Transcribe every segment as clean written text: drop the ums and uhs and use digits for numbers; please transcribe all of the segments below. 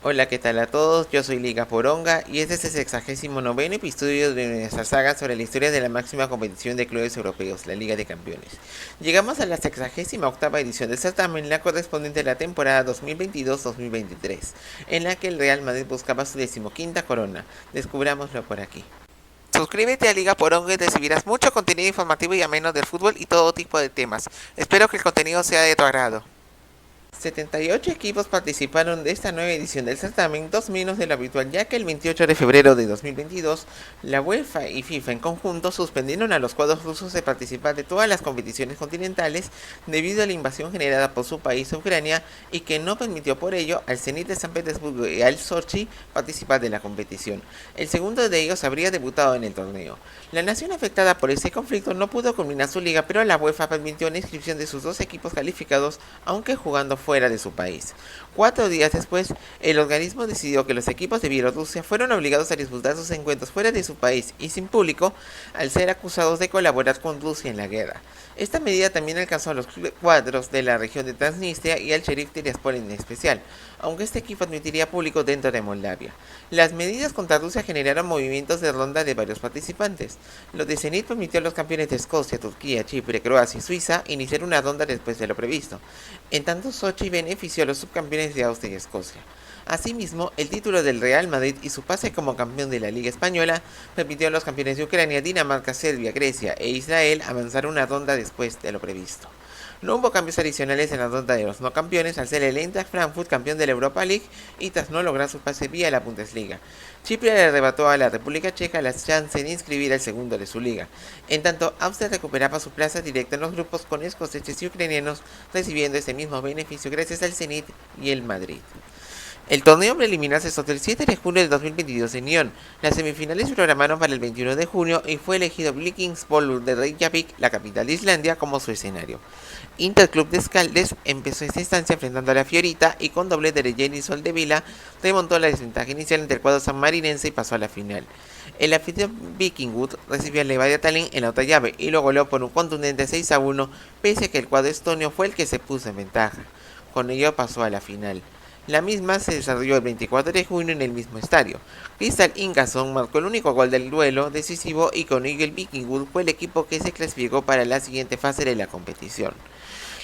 Hola, ¿qué tal a todos? Yo soy Liga Poronga y este es el 69º episodio de nuestra saga sobre la historia de la máxima competición de clubes europeos, la Liga de Campeones. Llegamos a la 68ª edición del certamen, la correspondiente a la temporada 2022-2023, en la que el Real Madrid buscaba su 15ª corona. Descubrámoslo por aquí. Suscríbete a Liga Poronga y recibirás mucho contenido informativo y ameno del fútbol y todo tipo de temas. Espero que el contenido sea de tu agrado. 78 equipos participaron de esta nueva edición del certamen, dos menos de lo habitual, ya que el 28 de febrero de 2022, la UEFA y FIFA en conjunto suspendieron a los cuadros rusos de participar de todas las competiciones continentales debido a la invasión generada por su país, Ucrania, y que no permitió por ello al Zenit de San Petersburgo y al Sochi participar de la competición. El segundo de ellos habría debutado en el torneo. La nación afectada por ese conflicto no pudo culminar su liga, pero la UEFA permitió la inscripción de sus dos equipos calificados, aunque jugando fuera de su país. 4 días después, el organismo decidió que los equipos de Bielorrusia fueron obligados a disputar sus encuentros fuera de su país y sin público, al ser acusados de colaborar con Rusia en la guerra. Esta medida también alcanzó a los cuadros de la región de Transnistria y al Sheriff Tiraspol en especial, aunque este equipo admitiría público dentro de Moldavia. Las medidas contra Rusia generaron movimientos de ronda de varios participantes. Lo de Zenit permitió a los campeones de Escocia, Turquía, Chipre, Croacia y Suiza iniciar una ronda después de lo previsto. En tanto, Sochi benefició a los subcampeones de Austria y Escocia. Asimismo, el título del Real Madrid y su pase como campeón de la Liga Española permitió a los campeones de Ucrania, Dinamarca, Serbia, Grecia e Israel avanzar una ronda después de lo previsto. No hubo cambios adicionales en la ronda de los no campeones al ser el Eintracht Frankfurt campeón de la Europa League y tras no lograr su pase vía la Bundesliga. Chipre le arrebató a la República Checa la chance de inscribir al segundo de su liga. En tanto, Austria recuperaba su plaza directa en los grupos con escoceses y ucranianos, recibiendo ese mismo beneficio gracias al Zenit y el Madrid. El torneo preliminar se soltó el 7 de junio de 2022 en Lyon. Las semifinales se programaron para el 21 de junio y fue elegido Víkingsbólur de Reykjavik, la capital de Islandia, como su escenario. Interclub de Escaldes empezó esta instancia enfrentando a la Fiorita y con doblete de Jenny Soldevila remontó la desventaja inicial entre el cuadro sanmarinense y pasó a la final. El anfitrión Vikingwood recibió al Levadia Tallinn en la otra llave y lo goleó por un contundente 6-1, pese a que el cuadro estonio fue el que se puso en ventaja. Con ello pasó a la final. La misma se desarrolló el 24 de junio en el mismo estadio. Crystal Ingason marcó el único gol del duelo decisivo y con ello el Vikingwood fue el equipo que se clasificó para la siguiente fase de la competición.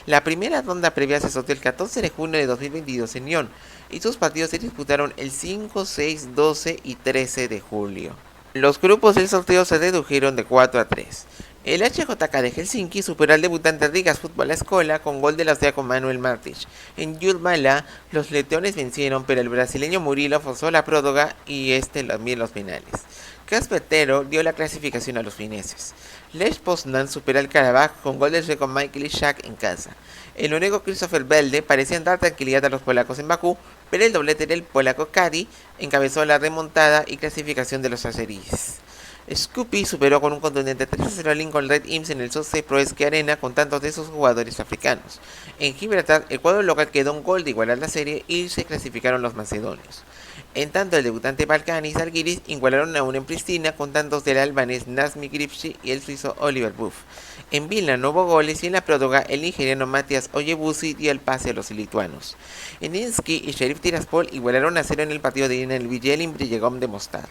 La primera ronda previa se sorteó el 14 de junio de 2022 en Lyon y sus partidos se disputaron el 5, 6, 12 y 13 de julio. Los grupos del sorteo se redujeron de 4 a 3. El HJK de Helsinki superó al debutante Rigas Fútbol Escola con gol del austriaco Manuel Martic. En Jurmala, los leones vencieron, pero el brasileño Murilo forzó la próloga y también los penales. Kasper Tero dio la clasificación a los fineses. Lech Poznan superó al Karabakh con gol del sueco Michael Ishak en casa. El noruego Christopher Belde parecía dar tranquilidad a los polacos en Bakú, pero el doblete del polaco Kari encabezó la remontada y clasificación de los azeríes. Scoopy superó con un contundente 3-0 al Lincoln Red Imps en el Soce Proeski Arena con tantos de sus jugadores africanos. En Gibraltar, el cuadro local quedó un gol de igualar la serie y se clasificaron los macedonios. En tanto, el debutante Balkanis y Zalgiris igualaron aún en Pristina con tantos del albanés Nazmi Gripsi y el suizo Oliver Buff. En Vilna no hubo goles y en la próloga el nigeriano Matías Oyebusi dio el pase a los lituanos. En Inski y Sheriff Tiraspol igualaron a 0 en el partido de ida en el Vigelin Brillegom de Mostar.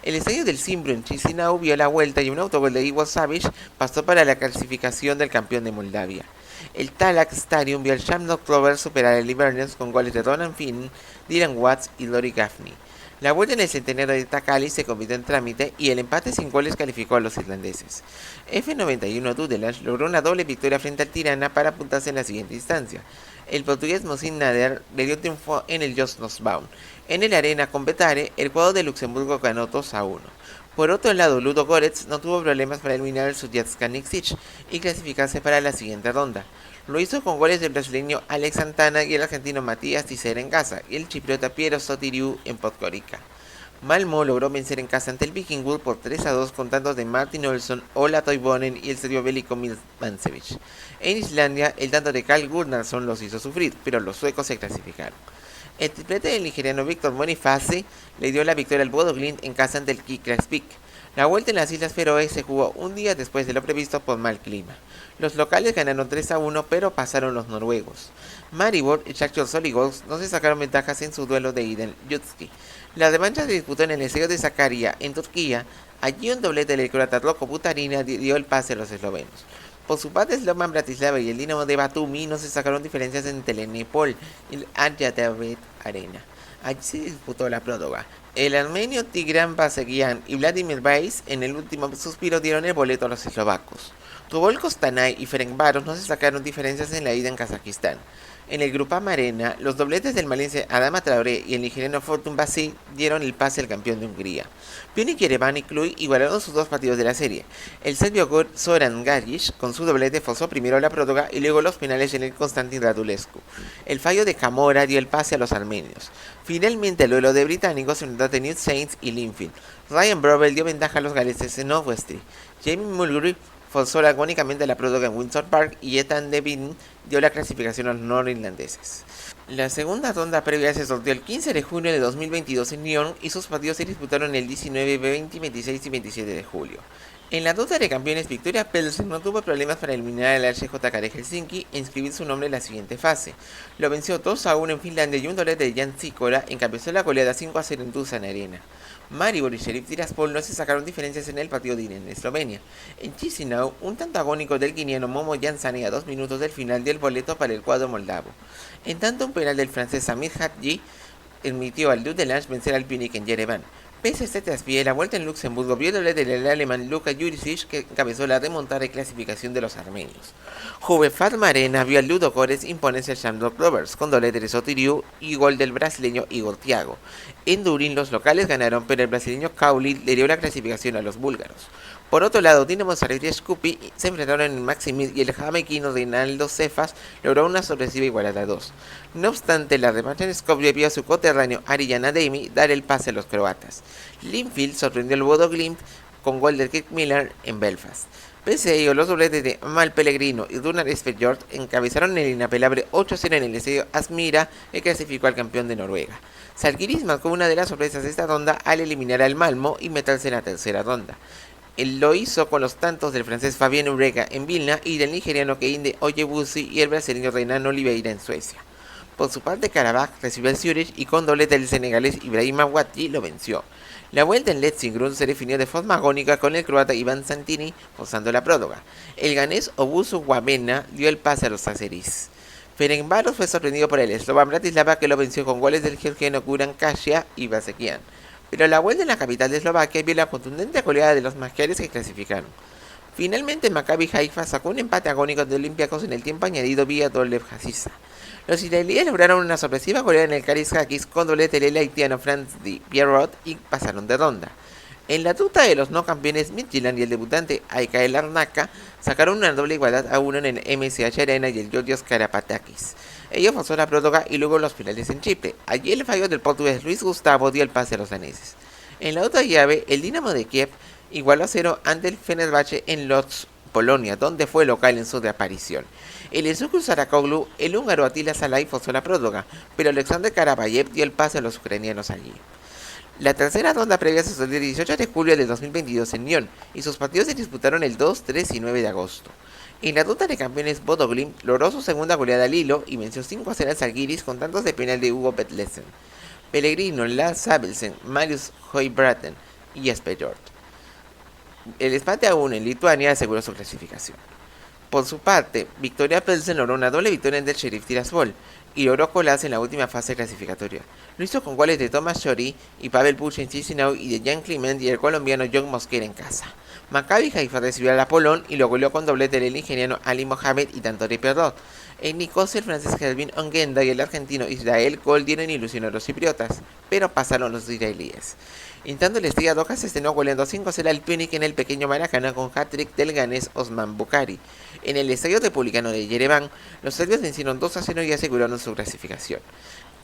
El estadio del Cimbro en Chisinau vio la vuelta y un autogol de Ivo Savic pasó para la clasificación del campeón de Moldavia. El Talak Stadium vio al Shamrock Rovers superar al Livernians con goles de Ronan Finn, Dylan Watts y Lori Gaffney. La vuelta en el centenario de Takali se convirtió en trámite y el empate sin goles calificó a los irlandeses. F91 Dudelange logró una doble victoria frente al Tirana para apuntarse en la siguiente instancia. El portugués Mohsin Nader le dio triunfo en el Jos Nosbaum. En el Arena con Betare, el cuadro de Luxemburgo ganó 2-1. Por otro lado, Ludo Goretz no tuvo problemas para eliminar al Sudjatska Nikšić y clasificarse para la siguiente ronda. Lo hizo con goles del brasileño Alex Santana y el argentino Matías Tisera en casa y el chipriota Piero Sotiriou en Podgorica. Malmö logró vencer en casa ante el Vikingwood por 3-2 con tantos de Martin Olsson, Ola Toivonen y el serbio bélico Milvancevic. En Islandia, el tanto de Carl Gunnarsson los hizo sufrir, pero los suecos se clasificaron. El triplete del nigeriano Víctor Boniface le dio la victoria al Bodo Glimt en casa ante el Kickers Peak. La vuelta en las Islas Feroe se jugó un día después de lo previsto por mal clima. Los locales ganaron 3-1, pero pasaron los noruegos. Maribor y Shakhtar Soligols no se sacaron ventajas en su duelo de ida en Jutski. La revancha se disputó en el estadio de Sakarya, en Turquía. Allí un doblete del croata Roko Butarina dio el pase a los eslovenos. Por su parte, Slovan Bratislava y el Dinamo de Batumi no se sacaron diferencias en Telenepal y el Aryabet Arena. Allí se disputó la próloga. El armenio Tigran Basegian y Vladimir Bais en el último suspiro dieron el boleto a los eslovacos. Tubol Kostanay y Ferencváros no se sacaron diferencias en la ida en Kazajistán. En el Grupama Arena, los dobletes del malense Adama Traoré y el nigeriano Fortune Basi dieron el pase al campeón de Hungría. Pionik Yerevan y Cluj igualaron sus dos partidos de la serie. El serbio Zoran Gajic con su doblete forzó primero la próloga y luego los penales en el Konstantin Radulescu. El fallo de Camora dio el pase a los armenios. Finalmente el duelo de británicos entre New Saints y Linfield. Ryan Brovel dio ventaja a los galeses en Northwestry. Jamie Mulgrew forzó agónicamente la próloga en Windsor Park y Ethan Devin dio la clasificación a los norirlandeses. La segunda ronda previa se sorteó el 15 de junio de 2022 en Lyon y sus partidos se disputaron el 19, 20, 26 y 27 de julio. En la ruta de campeones, Victoria Pelsen no tuvo problemas para eliminar al HJK de Helsinki e inscribir su nombre en la siguiente fase. Lo venció 2-1 en Finlandia y un doblete de Jan Sikora encabezó la goleada 5-0 en Tuzan Arena. Maribor y Sheriff Tiraspol no se sacaron diferencias en el partido de ida en Eslovenia. En Chisinau, un tanto agónico del guineano Momo Jansani a 2 minutos del final dio el boleto para el cuadro moldavo. En tanto, un penal del francés Samir Hadji permitió al Dudelange vencer al Punic en Yerevan. Pese a este traspié, la vuelta en Luxemburgo vio el doblete del alemán Luka Jurisic, que encabezó la remontada y clasificación de los armenios. Juve Farma Arena vio al Ludogorets imponerse al Shamrock Rovers con doblete de Sotiriu y gol del brasileño Igor Thiago. En Durín los locales ganaron, pero el brasileño Kauli le dio la clasificación a los búlgaros. Por otro lado, Dinamo Zagreb y Skupi se enfrentaron en Maximil y el jamaiquino Reinaldo Cefas logró una sorpresiva igualada a 2. No obstante, la revancha en Skopje vio a su coterráneo Arijan Ademi dar el pase a los croatas. Linfield sorprendió al Bodo Glimt con gol de Kirk Miller en Belfast. Pese a ello, los dobletes de Mal Pellegrino y Runar Espejord encabezaron el inapelable 8-0 en el estadio Aspmyra, que clasificó al campeón de Noruega. Zalgiris marcó una de las sorpresas de esta ronda al eliminar al Malmo y meterse en la tercera ronda. Él lo hizo con los tantos del francés Fabien Urega en Vilna y del nigeriano Keinde Oyebusi y el brasileño Renan Oliveira en Suecia. Por su parte, Karabakh recibió al Zurich y con doblete del senegalés Ibrahim Awati lo venció. La vuelta en Letzigrund se definió de forma agónica con el croata Iván Santini forzando la próloga. El ganés Obusu Wabena dio el pase a los azeríes. Ferencváros fue sorprendido por el Slovan Bratislava, que lo venció con goles del georgiano Guran Kasia y Basekian. Pero la vuelta en la capital de Eslovaquia vio la contundente goleada de los magiares que clasificaron. Finalmente, Maccabi Haifa sacó un empate agónico de Olympiacos en el tiempo añadido vía Dolev Haziza. Los israelíes lograron una sorpresiva goleada en el Karis Hakis con doblete del haitiano Franz Di Pierrot y pasaron de ronda. En la tuta de los no campeones, Midtjylland y el debutante Aikael Larnaca sacaron una doble igualdad a 1 en el MSH Arena y el Georgios Karapatakis. Ello forzó la próloga y luego los finales en Chipre. Allí el fallo del portugués Luis Gustavo dio el pase a los daneses. En la otra llave, el Dinamo de Kiev igualó a 0 ante el Fenerbahce en Lodz, Polonia, donde fue local en su reaparición. El Ezuku Sarakoglu, el húngaro Attila Szalai forzó la próloga, pero Alexander Karabayev dio el pase a los ucranianos allí. La tercera ronda previa se sucedió el 18 de julio de 2022 en Lyon, y sus partidos se disputaron el 2, 3 y 9 de agosto. En la ruta de campeones, Bodo Glimt logró su segunda goleada al hilo y venció 5-0 al Zalgiris con tantos de penal de Hugo Petlesen, Pellegrino, Lars Sabelsen, Marius Højbråten y Espejord. El empate a 1 en Lituania aseguró su clasificación. Por su parte, Victoria Pelsen logró una doble victoria en el Sheriff Tiraspol y logró colarse en la última fase clasificatoria. Lo hizo con goles de Thomas Shori y Pavel Puch en Chisinau y de Jan Clement y el colombiano John Mosquera en casa. Maccabi Haifa recibió al Apollon y lo goleó con doblete del ingeniero Ali Mohamed y Tantore Perrot. En Nicosia, el francés Kelvin Ongenda y el argentino Israel Cole dieron ilusión a los chipriotas, pero pasaron los israelíes. En tanto, el Estrella Roja se estrenó goleando 5-0 al Punic en el pequeño Maracaná con hat-trick del ganés Osman Bukhari. En el Estadio Republicano de Yerevan, los serbios vencieron 2-0 y aseguraron su clasificación.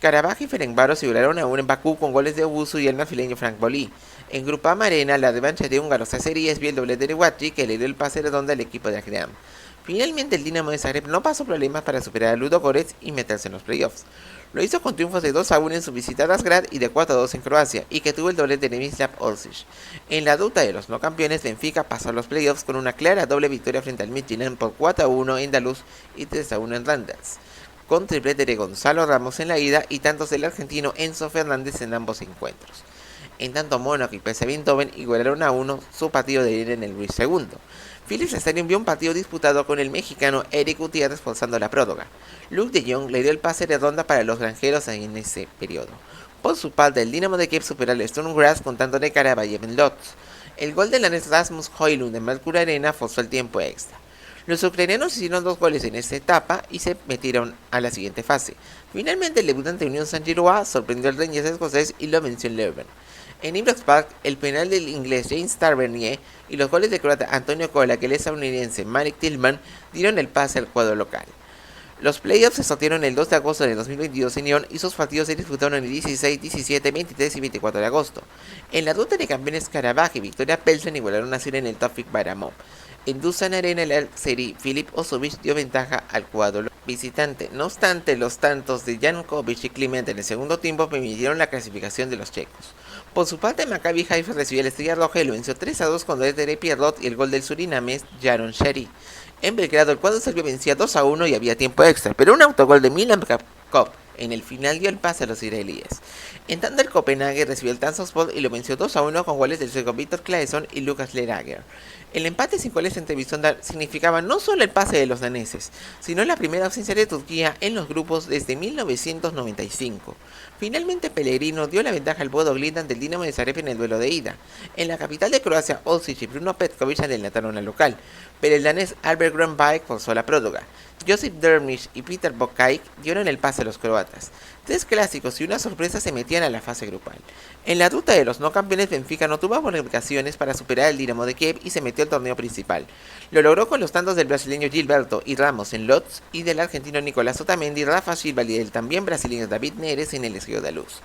Karabaj y Ferencváros figuraron aún en Bakú con goles de Obusu y el nafileño Frank Bolí. En Grupama Arena, la revancha de húngaros Azeríes vio el doblete de Watri, que le dio el pase redondo al equipo de Akream. Finalmente, el Dinamo de Zagreb no pasó problemas para superar a Ludogorets y meterse en los playoffs. Lo hizo con triunfos de 2-1 en su visita a Razgrad y de 4-2 en Croacia, y que tuvo el doblete de Mislav Orsic. En la ruta de los no campeones, Benfica pasó a los playoffs con una clara doble victoria frente al Midtjylland por 4-1 en Daluz y 3-1 en Randers, con triplete de Gonzalo Ramos en la ida y tantos del argentino Enzo Fernández en ambos encuentros. En tanto, Mónaco y PSV Eindhoven igualaron a 1 su partido de ida en el Luis II. Philips Stadium vio un partido disputado con el mexicano Eric Gutiérrez forzando la prórroga. Luke de Jong le dio el pase de ronda para los granjeros en ese periodo. Por su parte, el Dinamo de Kiev superó al Sturm Graz contando de cara a Bayern Lodz. El gol del danés Rasmus Højlund en Mercury Arena forzó el tiempo extra. Los ucranianos hicieron 2 goles en esta etapa y se metieron a la siguiente fase. Finalmente, el debutante Unión Saint-Gilloise sorprendió al Rangers escocés y lo venció en Leuven. En Ibrox Park, el penal del inglés James Tavernier y los goles del croata Antonio Kola y el estadounidense Marek Tillman dieron el pase al cuadro local. Los playoffs se sortearon el 2 de agosto de 2022 en Lyon y sus partidos se disputaron el 16, 17, 23 y 24 de agosto. En la ruta de campeones, Karabaj y Victoria Pelsen igualaron a 0 en el Tofik Baramov. En Dusan Arena, el serie Filip Osovic dio ventaja al cuadro visitante. No obstante, los tantos de Jankovic y Kliment en el segundo tiempo permitieron la clasificación de los checos. Por su parte, Maccabi Haifa recibió la Estrella Roja y lo venció 3-2 con goles de Pierrot y el gol del surinamés Jaron Sherry. En Belgrado, el cuadro serbio vencía 2-1 y había tiempo extra, pero un autogol de Milan Kop en el final dio el pase a los israelíes. En tanto, el Copenhague recibió el Trabzonspor y lo venció 2-1 con goles del sueco Víctor Claesson y Lucas Lerager. El empate sin goles entre Visondar significaba no solo el pase de los daneses, sino la primera ausencia de Turquía en los grupos desde 1995. Finalmente, Pellegrino dio la ventaja al Bodo Glimt del Dinamo de Zagreb en el duelo de ida. En la capital de Croacia, Orsic y Bruno Petkovic adelantaron al local, pero el danés Albert Grönbæk forzó la prórroga. Josip Drmić y Peter Boškaj dieron el pase a los croatas. 3 clásicos y una sorpresa se metían a la fase grupal. En la ruta de los no campeones, Benfica no tuvo bonificaciones para superar al Dinamo de Kiev y se metió al torneo principal. Lo logró con los tantos del brasileño Gilberto y Ramos en Lodz y del argentino Nicolás Otamendi, Rafa Silva y del también brasileño David Neres en el Estadio de Luz.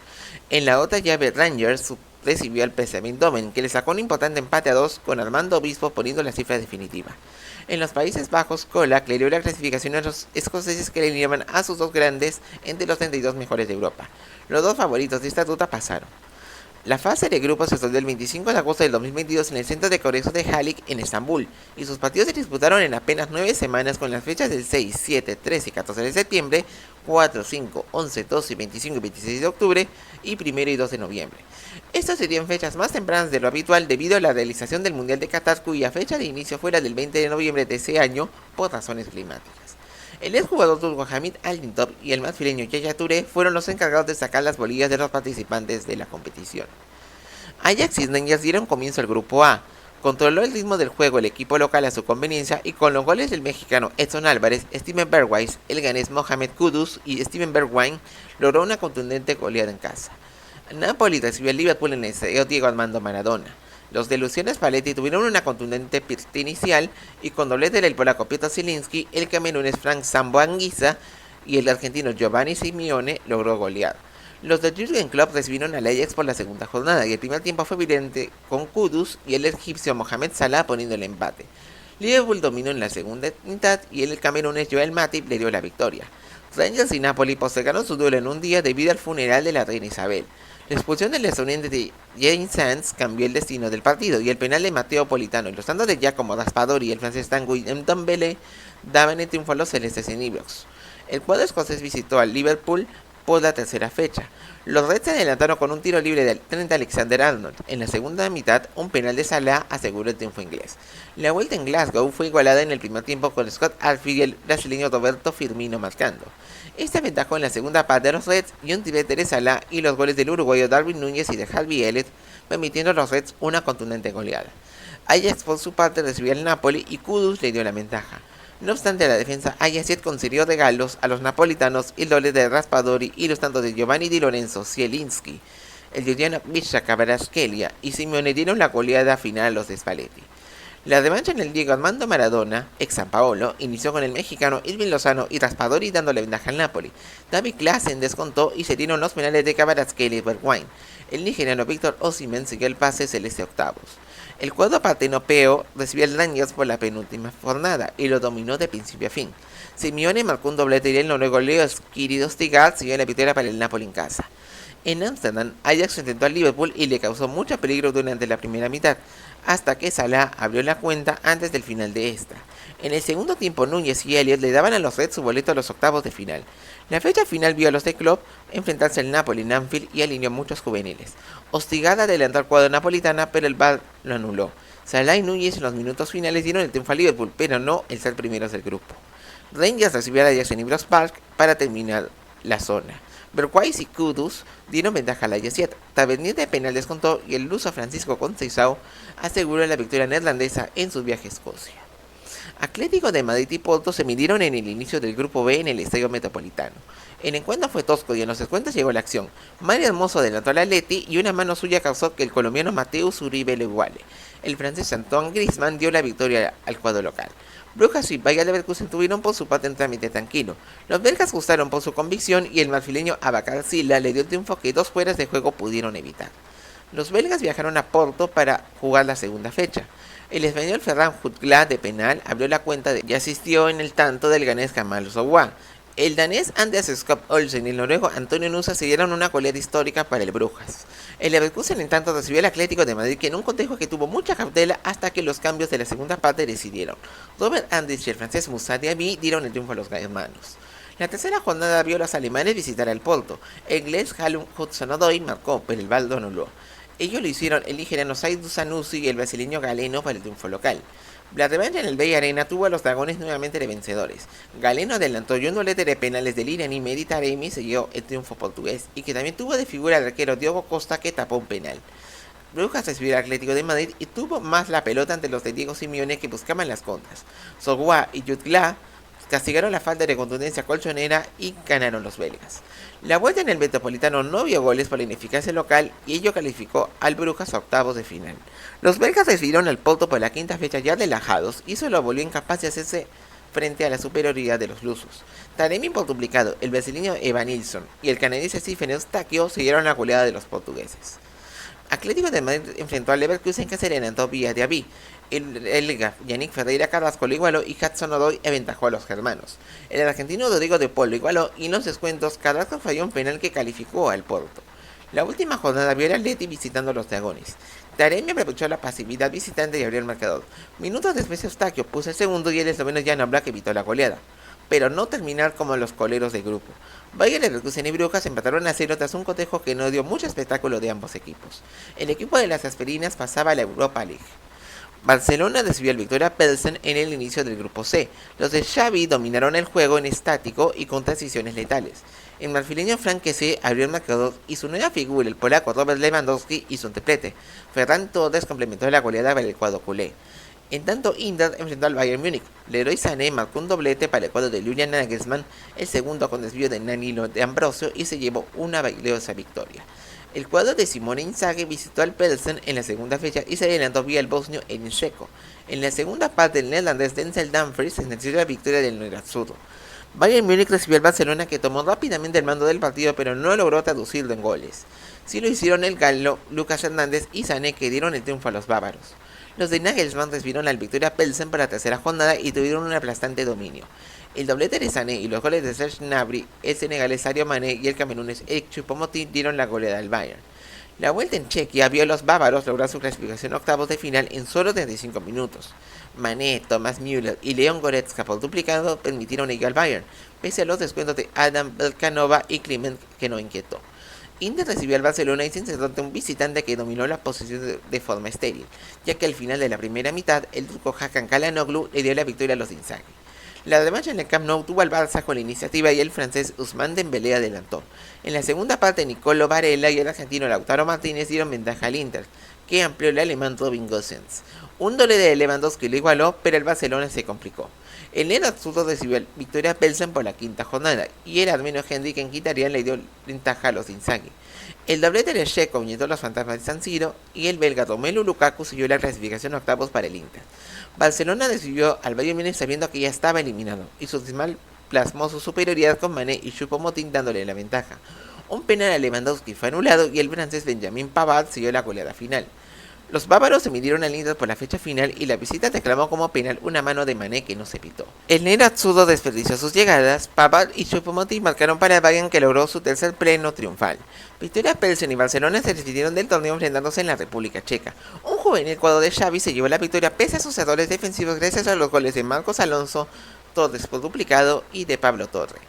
En la otra llave, Rangers recibió al PSV Eindhoven, que le sacó un importante empate a 2 con Armando Obispo poniendo la cifra definitiva. En los Países Bajos, Kolak le dio la clasificación a los escoceses que le alineaban a sus 2 grandes entre los 32 mejores de Europa. Los 2 favoritos de esta ruta pasaron. La fase de grupos se soltó el 25 de agosto del 2022 en el centro de congresos de Halik en Estambul, y sus partidos se disputaron en apenas 9 semanas con las fechas del 6, 7, 13 y 14 de septiembre, 4, 5, 11, 12, 25 y 26 de octubre y 1 y 2 de noviembre. Estas serían fechas más tempranas de lo habitual debido a la realización del Mundial de Qatar, cuya fecha de inicio fuera del 20 de noviembre de ese año por razones climáticas. El exjugador turco Hamid Altintop y el madrileño Yaya Touré fueron los encargados de sacar las bolillas de los participantes de la competición. Ajax y Rangers dieron comienzo al grupo A. Controló el ritmo del juego el equipo local a su conveniencia y con los goles del mexicano Edson Álvarez, Steven Bergwijn, el ganés Mohamed Kudus y Steven Bergwijn logró una contundente goleada en casa. Napoli recibió al Liverpool en el estadio Diego Armando Maradona. Los de Luciano Spalletti tuvieron una contundente pista inicial y con doblete del polaco Piotr Zielinski, el camerunés Frank Zambo Anguissa y el argentino Giovanni Simeone logró golear. Los de Jürgen Klopp recibieron al Ajax por la segunda jornada y el primer tiempo fue evidente con Kudus y el egipcio Mohamed Salah poniendo el empate. Liverpool dominó en la segunda mitad y el camerunés Joel Matip le dio la victoria. Rangers y Napoli postergaron su duelo en un día debido al funeral de la reina Isabel. La expulsión del estadounidense de James Sands cambió el destino del partido y el penal de Matteo Politano y los tantos de Giacomo Raspadori y el francés Tanguy Ndombele daban el triunfo a los celestes en Ibrox. El cuadro escocés visitó al Liverpool por la tercera fecha. Los Reds se adelantaron con un tiro libre del Trent Alexander-Arnold. En la segunda mitad, un penal de Salah aseguró el triunfo inglés. La vuelta en Glasgow fue igualada en el primer tiempo con Scott Arfield y el brasileño Roberto Firmino marcando. Este aventajó en la segunda parte de los Reds y un triplete de Salah y los goles del uruguayo Darwin Núñez y de Harvey Elliott, permitiendo a los Reds una contundente goleada. Ajax por su parte recibió al Napoli y Kudus le dio la ventaja. No obstante, la defensa Ajax concedió regalos a los napolitanos y el doble de Raspadori y los tantos de Giovanni Di Lorenzo, Zielinski, el Giuliano Misha Kvaratskhelia y Simeone dieron la goleada final a los de Spalletti. La revancha en el Diego Armando Maradona, ex San Paolo, inició con el mexicano Irving Lozano y Raspadori dándole ventaja al Napoli. David Klaassen descontó y se dieron los penales de Kvaratskhelia y Bergwijn. El nigeriano Víctor Osimhen siguió el pase celeste octavos. El cuadro partenopeo recibió el Rangers por la penúltima jornada y lo dominó de principio a fin. Simeone marcó un doblete y el noruego Leo Skiri siguió la victoria para el Napoli en casa. En Ámsterdam, Ajax intentó al Liverpool y le causó mucho peligro durante la primera mitad, hasta que Salah abrió la cuenta antes del final de esta. En el segundo tiempo, Núñez y Elliott le daban a los Reds su boleto a los octavos de final. La fecha final vio a los de Klopp enfrentarse al Napoli en Anfield y alineó muchos juveniles. Hostigada adelantó al cuadro napolitana, pero el VAR lo anuló. Salah y Núñez en los minutos finales dieron el triunfo a Liverpool, pero no el ser primeros del grupo. Rangers recibió a Ajax en Ibrox Park para terminar la zona. Bergwijn y Kudus dieron ventaja a la Ajax. Tavernier de penal descontó y el luso Francisco Conceição aseguró la victoria neerlandesa en su viaje a Escocia. Atlético de Madrid y Porto se midieron en el inicio del grupo B en el Estadio Metropolitano. El encuentro fue tosco y en los descuentos llegó la acción. Mario Hermoso adelantó al Atleti y una mano suya causó que el colombiano Mateus Uribe lo iguale. El francés Antoine Griezmann dio la victoria al cuadro local. Brujas y Bayer Leverkusen tuvieron por su parte un trámite tranquilo. Los belgas gustaron por su convicción y el marfileño Abakar Silla le dio el triunfo que dos fueras de juego pudieron evitar. Los belgas viajaron a Porto para jugar la segunda fecha. El español Ferran Jutgla de penal abrió la cuenta y asistió en el tanto del ganés Kamal Zowa. El danés Anders Skop Olsen y el noruego Antonio Nusa se dieron una goleada histórica para el Brujas. El Leverkusen en tanto recibió al Atlético de Madrid, que en un cotejo que tuvo mucha cautela hasta que los cambios de la segunda parte decidieron. Robert Andrich y el francés Moussa Diaby dieron el triunfo a los germanos. La tercera jornada vio a los alemanes visitar al Porto. El inglés Callum Hudson-Odoi marcó, pero el VAR lo anuló. Ellos lo hicieron el nigeriano Saidou Sanusi y el brasileño Galeno para el triunfo local. La revancha en el Bay Arena tuvo a los dragones nuevamente de vencedores. Galeno adelantó y un doblete de penales del iraní Mehdi Taremi selló el triunfo portugués, y que también tuvo de figura al arquero Diogo Costa, que tapó un penal. Brujas recibió al Atlético de Madrid y tuvo más la pelota ante los de Diego Simeone, que buscaban las contras. Zowa y Jutgla castigaron la falta de contundencia colchonera y ganaron los belgas. La vuelta en el Metropolitano no vio goles por la ineficacia local y ello calificó al Brujas a octavos de final. Los belgas recibieron al Porto por la quinta fecha ya relajados y solo volvió incapaz de hacerse frente a la superioridad de los lusos. Taremi por duplicado, el brasileño Evanilson y el canadiense Stephen Eustáquio siguieron la goleada de los portugueses. Atlético de Madrid enfrentó al Leverkusen, que se adelantó vía Diaby. El Yannick Ferreira Carrasco lo igualó y Hudson-Odoi aventajó a los germanos. El argentino Rodrigo de Paul lo igualó y en los descuentos Carrasco falló un penal que calificó al Porto. La última jornada vio al Atleti visitando a los dragones. Taremi aprovechó la pasividad visitante y abrió el marcador. Minutos después Eustáquio puso el segundo y el esloveno Jan Oblak evitó la goleada, pero no terminar como los coleros del grupo. Bayer Leverkusen y Brujas empataron a 0 tras un cotejo que no dio mucho espectáculo de ambos equipos. El equipo de las aspirinas pasaba a la Europa League. Barcelona recibió el Victoria Pilsen en el inicio del grupo C. Los de Xavi dominaron el juego en estático y con transiciones letales. El marfileño Frank Kessie abrió el marcador y su nueva figura, el polaco Robert Lewandowski, hizo un triplete. Ferran Torres complementó la goleada para el cuadro culé. En tanto, Inter enfrentó al Bayern Múnich. Leroy Sané marcó un doblete para el cuadro de Julian Nagelsmann, el segundo con desvío de Danilo de Ambrosio, y se llevó una valiosa victoria. El cuadro de Simone Inzaghi visitó al Pilsen en la segunda fecha y se adelantó vía el bosnio Edin Dzeko. En la segunda parte, el neerlandés Denzel Dumfries sentenció la victoria del Nerazzurro. Bayern Múnich recibió al Barcelona, que tomó rápidamente el mando del partido, pero no logró traducirlo en goles. Sí lo hicieron el galo Lucas Hernández y Sané, que dieron el triunfo a los bávaros. Los de Nagelsmann recibieron al Victoria Pilsen para la tercera jornada y tuvieron un aplastante dominio. El doblete de Sané y los goles de Serge Gnabry, el senegalés Sadio Mané y el camerunés Eric Choupo-Moting dieron la goleada al Bayern. La vuelta en Chequia vio a los bávaros lograr su clasificación a octavos de final en solo 35 minutos. Mané, Thomas Müller y Leon Goretzka por duplicado permitieron ello al Bayern, pese a los descuentos de Adam Belkanova y Kliment, que no inquietó. Inter recibió al Barcelona y se encerró ante un visitante que dominó la posición de forma estéril, ya que al final de la primera mitad el turco Hakan Calhanoglu le dio la victoria a los de Inzaghi. La revancha en el Camp Nou tuvo al Barça con la iniciativa y el francés Ousmane Dembélé adelantó. En la segunda parte, Nicolo Varela y el argentino Lautaro Martínez dieron ventaja al Inter, que amplió el alemán Robin Gosens. Un doble de Lewandowski lo igualó, pero el Barcelona se complicó. El negro absurdo recibió a Victoria Pelsen por la quinta jornada, y el armenio Henry Mkhitaryan le dio ventaja a los Inzaghi. El doblete de Checo ahuyentó los fantasmas de San Siro, y el belga Romelu Lukaku siguió la clasificación a octavos para el Inter. Barcelona recibió al Bayern Múnich sabiendo que ya estaba eliminado, y su decimal plasmó su superioridad con Mané y Choupo-Moting dándole la ventaja. Un penal a Lewandowski fue anulado y el francés Benjamin Pavard siguió la goleada final. Los bávaros se midieron al Inter por la fecha final y la visita reclamó como penal una mano de Mané que no se pitó. El negro absurdo desperdició sus llegadas. Pavard y Choupo-Moting marcaron para el Bayern, que logró su tercer pleno triunfal. Victoria Pelsen y Barcelona se despidieron del torneo enfrentándose en la República Checa. Un juvenil cuadro de Xavi se llevó la victoria pese a sus errores defensivos gracias a los goles de Marcos Alonso, Torres por duplicado, y de Pablo Torre.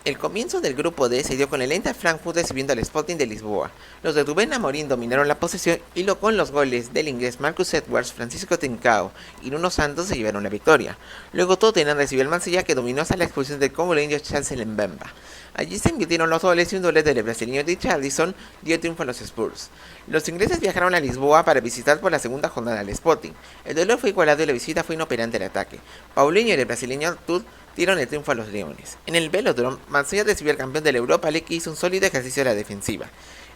El comienzo del grupo D se dio con el Eintracht Frankfurt recibiendo al Sporting de Lisboa. Los de Rubén Amorim dominaron la posesión y con los goles del inglés Marcus Edwards, Francisco Trincao y Nuno Santos se llevaron la victoria. Luego Tottenham recibió al Marsella, que dominó hasta la expulsión del congoleño Chancellor Mbemba. Allí se invirtieron los goles y un doblete del brasileño Richarlison dio triunfo a los Spurs. Los ingleses viajaron a Lisboa para visitar por la segunda jornada al Sporting. El duelo fue igualado y la visita fue inoperante al ataque. Paulinho y el brasileño Artur dieron el triunfo a los Leones. En el Velodrome, Marsella recibió al campeón de la Europa League, que hizo un sólido ejercicio de la defensiva.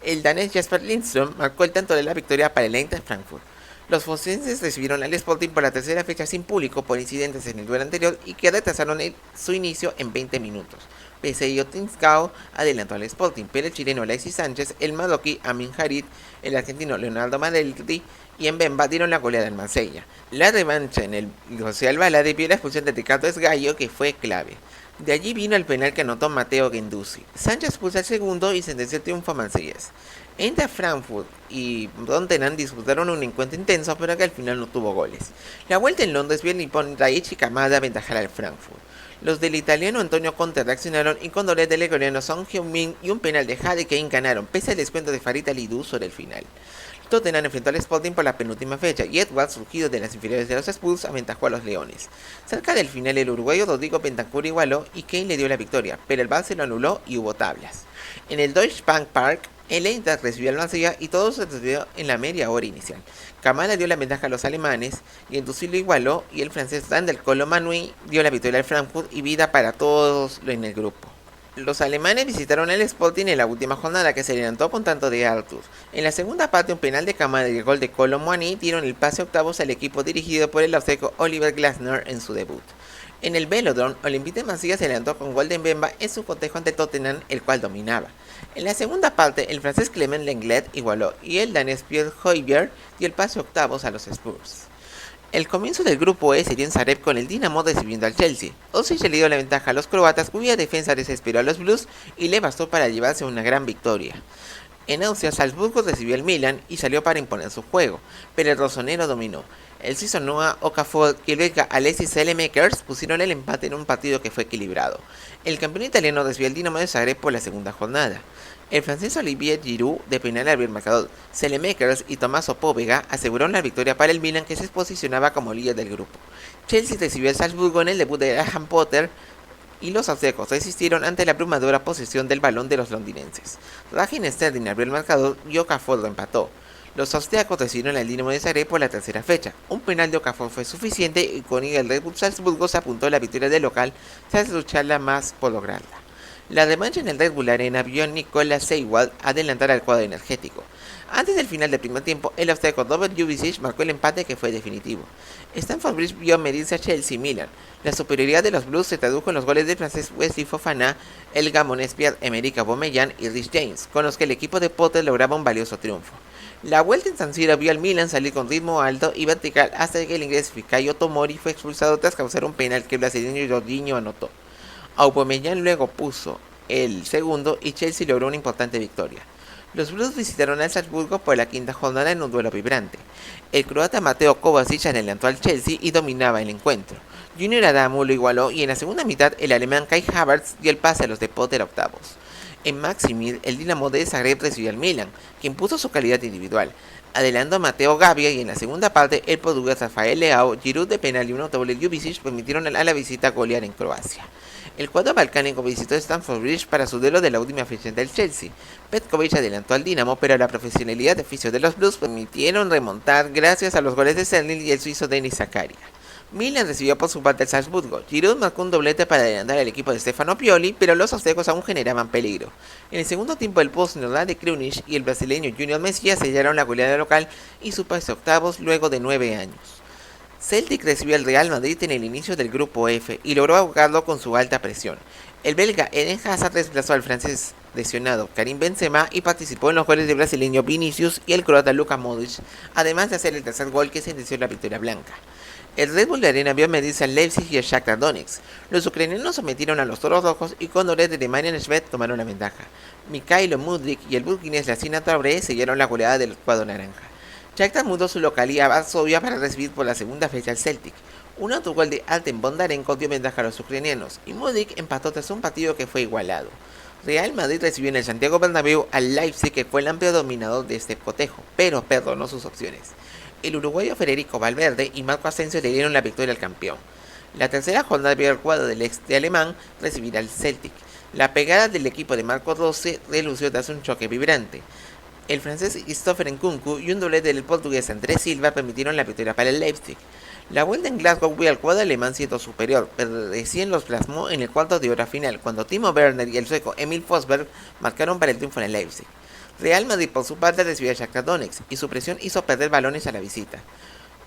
El danés Jesper Lindström marcó el tanto de la victoria para el Eintracht Frankfurt. Los fosenses recibieron al Sporting por la tercera fecha sin público por incidentes en el duelo anterior y que retrasaron su inicio en 20 minutos. Pese a ello, Trincao adelantó al Sporting, pero el chileno Alexis Sánchez, el marroquí Amin Harit, el argentino Leonardo Madeldi y Mbemba dieron la goleada en Marsella. La revancha en el José Albalade debió la expulsión de Ricardo Esgallo, que fue clave. De allí vino el penal que anotó Matteo Guendouzi. Sánchez puso el segundo y sentenció el triunfo a marsellés. Eintracht Frankfurt y Tottenham disputaron un encuentro intenso, pero que al final no tuvo goles. La vuelta en Londres vio el nipón Daichi Kamada aventajar al Frankfurt. Los del italiano Antonio Conte reaccionaron y con doblete del coreano Son Heung-min y un penal de Harry Kane ganaron, pese al descuento de Farid Alidou sobre el final. Tottenham enfrentó al Sporting por la penúltima fecha y Edwards, surgido de las inferiores de los Spurs, aventajó a los Leones. Cerca del final, el uruguayo Rodrigo Bentancur igualó y Kane le dio la victoria, pero el Barça lo anuló y hubo tablas. En el Deutsche Bank Park, el Eintracht recibió al Marsella y todo se resolvió en la media hora inicial. Kamada dio la ventaja a los alemanes, y Guendouzi lo igualó, y el francés Randal Kolo Muani dio la victoria al Frankfurt y vida para todos en el grupo. Los alemanes visitaron el Sporting en la última jornada, que se adelantó con tanto de Arthur. En la segunda parte, un penal de Kamada y el gol de Kolo Muani dieron el pase a octavos al equipo dirigido por el austriaco Oliver Glasner en su debut. En el Velodrome, Olympique de Marsella se adelantó con gol de Mbemba en su cotejo ante Tottenham, el cual dominaba. En la segunda parte, el francés Clement Lenglet igualó y el danés Pierre Højbjerg dio el pase a octavos a los Spurs. El comienzo del grupo E se dio en Zagreb con el Dinamo recibiendo al Chelsea. Osic le dio la ventaja a los croatas, cuya defensa desesperó a los Blues y le bastó para llevarse una gran victoria. En Austria, Salzburgo recibió al Milan y salió para imponer su juego, pero el rosonero dominó. El suizo Noah Okafor y el belga Alexis Saelemaekers pusieron el empate en un partido que fue equilibrado. El campeón italiano recibió al Dinamo de Zagreb por la segunda jornada. El francés Olivier Giroud de penal abrió el marcador. Saelemaekers y Tommaso Pobega aseguraron la victoria para el Milan, que se posicionaba como líder del grupo. Chelsea recibió al Salzburgo en el debut de Graham Potter y los austriacos resistieron ante la abrumadora posesión del balón de los londinenses. Raheem Sterling abrió el marcador y Okafor lo empató. Los austriacos recibieron al Dinamo de Zagreb por la tercera fecha. Un penal de Okafor fue suficiente y con el Red Bull Salzburgo se apuntó a la victoria del local tras lucharla más por lograrla. La revancha en el Red Bull Arena vio a Nikola Seiwald adelantar al cuadro energético. Antes del final del primer tiempo, el austriaco Robert Jubicic marcó el empate que fue definitivo. Stamford Bridge vio medirse a Chelsea y Milan. La superioridad de los Blues se tradujo en los goles del francés Wesley Fofana, el gamonés Pierre-Emerick Aubameyang y Reece James, con los que el equipo de Potter lograba un valioso triunfo. La vuelta en San Siro vio al Milan salir con ritmo alto y vertical hasta que el inglés Fikayo Tomori fue expulsado tras causar un penal que el brasileño Jorginho anotó. Aubameyang luego puso el segundo y Chelsea logró una importante victoria. Los Blues visitaron al Salzburgo por la quinta jornada en un duelo vibrante. El croata Mateo Kovacic adelantó al Chelsea y dominaba el encuentro. Junior Adamu lo igualó y en la segunda mitad el alemán Kai Havertz dio el pase a los de Potter a octavos. En Maximir, el Dinamo de Zagreb recibió al Milan, que impuso su calidad individual. Adelantó a Mateo Gavia y en la segunda parte el portugués Rafael Leao, Giroud de penal y un autogol de Jubicic permitieron a la visita golear en Croacia. El cuadro balcánico visitó Stamford Bridge para su duelo de la última fecha del Chelsea. Petkovic adelantó al Dinamo, pero la profesionalidad de oficio de los Blues permitieron remontar gracias a los goles de Sterling y el suizo Denis Zakaria. Milan recibió por su parte el Salzburgo. Giroud marcó un doblete para adelantar al equipo de Stefano Pioli, pero los austriacos aún generaban peligro. En el segundo tiempo el bosnio de Krunic y el brasileño Junior Messias sellaron la goleada local y su pase a octavos luego de 9 años. Celtic recibió al Real Madrid en el inicio del grupo F y logró ahogarlo con su alta presión. El belga Eden Hazard desplazó al francés lesionado Karim Benzema y participó en los goles del brasileño Vinicius y el croata Luka Modric, además de hacer el tercer gol que sentenció la victoria blanca. El Red Bull de Arena vio medirse al Leipzig y al Shakhtar Donetsk. Los ucranianos sometieron a los toros rojos y con doblete de Marian Shved tomaron la ventaja. Mikhailo Mudryk y el burkinés Lassina Traoré sellaron la goleada del cuadro naranja. Shakhtar mudó su localía a Varsovia para recibir por la segunda fecha al Celtic. Un autogol de Artem Bondarenko dio ventaja a los ucranianos y Mudryk empató tras un partido que fue igualado. Real Madrid recibió en el Santiago Bernabéu al Leipzig, que fue el amplio dominador de este cotejo, pero perdonó sus opciones. El uruguayo Federico Valverde y Marco Asensio le dieron la victoria al campeón. La tercera jornada vio al cuadro del ex de alemán recibir al Celtic. La pegada del equipo de Marco Rose relució tras un choque vibrante. El francés Christopher Nkunku y un doblete del portugués Andrés Silva permitieron la victoria para el Leipzig. La vuelta en Glasgow vio al cuadro alemán siendo superior, pero recién los plasmó en el cuarto de hora final, cuando Timo Werner y el sueco Emil Forsberg marcaron para el triunfo en el Leipzig. Real Madrid por su parte recibió a Shakhtar Donetsk y su presión hizo perder balones a la visita.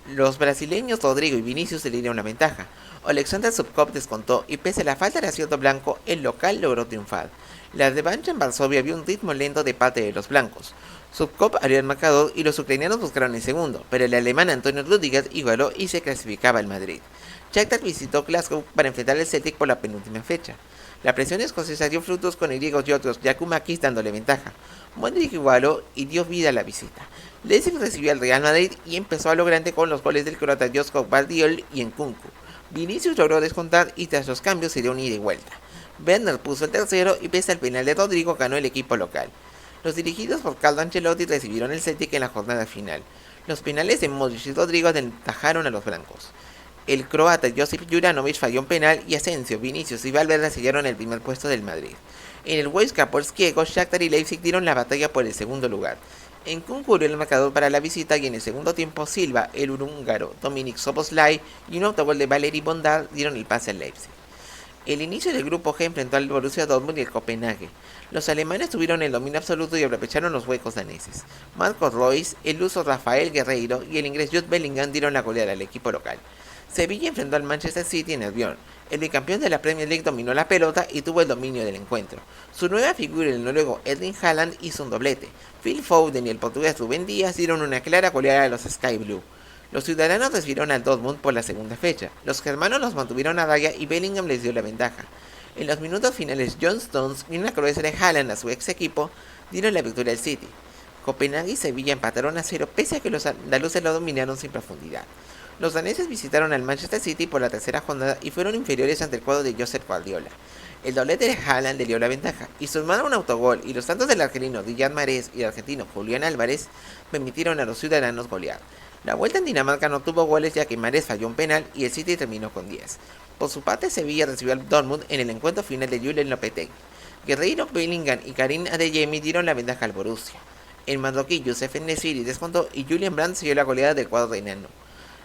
Los brasileños Rodrigo y Vinicius se le dieron la ventaja. Alexander Zubkov descontó y pese a la falta de acierto blanco, el local logró triunfar. La revancha en Varsovia vio un ritmo lento de parte de los blancos. Zubkov abrió el marcador y los ucranianos buscaron el segundo, pero el alemán Antonio Rüdiger igualó y se clasificaba al Madrid. Shakhtar visitó Glasgow para enfrentar al Celtic por la penúltima fecha. La presión escocesa dio frutos con el griego y otros Giacomakis dándole ventaja. Modric igualó y dio vida a la visita. Leipzig recibió al Real Madrid y empezó a lo grande con los goles del croata Josko Gvardiol y Nkunku. Vinicius logró descontar y tras los cambios se dio un ida y vuelta. Werner puso el tercero y pese al penal de Rodrigo ganó el equipo local. Los dirigidos por Carlo Ancelotti recibieron el Celtic en la jornada final. Los penales de Modric y Rodrigo aventajaron a los blancos. El croata Josip Juranovic falló un penal y Asensio, Vinicius y Valverde sellaron el primer puesto del Madrid. En el Wojska polskiego, Shakhtar y Leipzig dieron la batalla por el segundo lugar. Nkunku abrió el marcador para la visita y en el segundo tiempo Silva, el húngaro Dominik Szoboszlai y un autogol de Valery Bondar dieron el pase al Leipzig. El inicio del grupo G enfrentó al Borussia Dortmund y el Copenhague. Los alemanes tuvieron el dominio absoluto y aprovecharon los huecos daneses. Marco Reus, el luso Rafael Guerreiro y el inglés Jude Bellingham dieron la goleada al equipo local. Sevilla enfrentó al Manchester City en el Bjorn. El bicampeón de la Premier League dominó la pelota y tuvo el dominio del encuentro. Su nueva figura, el noruego Erling Haaland, hizo un doblete. Phil Foden y el portugués Rubén Díaz dieron una clara goleada a los Sky Blue. Los ciudadanos recibieron al Dortmund por la segunda fecha. Los germanos los mantuvieron a raya y Bellingham les dio la ventaja. En los minutos finales, John Stones y una cabeza de Haaland a su ex equipo dieron la victoria al City. Copenhague y Sevilla empataron a 0 pese a que los andaluces lo dominaron sin profundidad. Los daneses visitaron al Manchester City por la tercera jornada y fueron inferiores ante el cuadro de Josep Guardiola. El doblete de Haaland le dio la ventaja y sumaron un autogol y los tantos del argelino Riyad Mahrez y el argentino Julián Álvarez permitieron a los ciudadanos golear. La vuelta en Dinamarca no tuvo goles ya que Mahrez falló un penal y el City terminó con 10. Por su parte, Sevilla recibió al Dortmund en el encuentro final de Julen Lopetegui. Guerreiro, Bellingham y Karim Adeyemi dieron la ventaja al Borussia. El marroquí Youssef En-Nesyri descontó y Julian Brandt siguió la goleada del cuadro renano.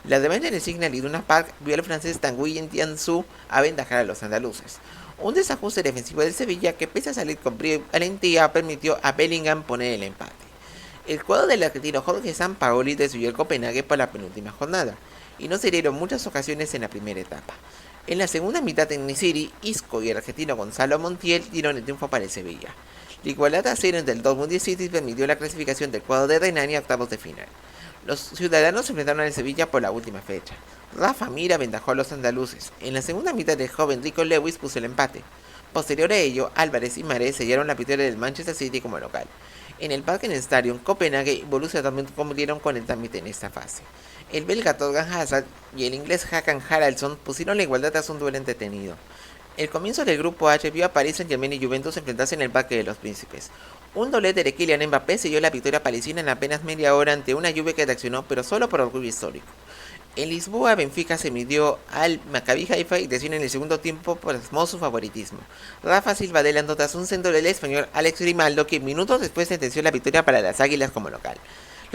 La revancha en el Signal Iduna Park vio al francés Tanguy Ndiaye aventajar a los andaluces. Un desajuste defensivo del Sevilla que pese a salir con valentía permitió a Bellingham poner el empate. El cuadro del argentino Jorge Sampaoli recibió el Copenhague por la penúltima jornada y no se dieron muchas ocasiones en la primera etapa. En la segunda mitad en Nesiri, Isco y el argentino Gonzalo Montiel dieron el triunfo para el Sevilla. La igualdad a 0 entre el Dortmund y el City permitió la clasificación del cuadro de Renania a octavos de final. Los ciudadanos se enfrentaron al Sevilla por la última fecha. Rafa Mir aventajó a los andaluces. En la segunda mitad el joven Rico Lewis puso el empate. Posterior a ello, Álvarez y Mahrez sellaron la victoria del Manchester City como local. En el Parken Stadium, Copenhague y Borussia Dortmund cumplieron con el trámite en esta fase. El belga Thorgan Hazard y el inglés Hakan Haraldsson pusieron la igualdad tras un duelo entretenido. El comienzo del grupo H vio a Paris Saint-Germain y Juventus enfrentarse en el Parque de los Príncipes. Un doblete de Kylian Mbappé selló la victoria parisina en apenas media hora ante una Juve que reaccionó, pero solo por orgullo histórico. En Lisboa, Benfica se midió al Maccabi Haifa y recién en el segundo tiempo plasmó su favoritismo. Rafa Silva adelantó tras un centro del español Alex Grimaldo, que minutos después sentenció la victoria para las Águilas como local.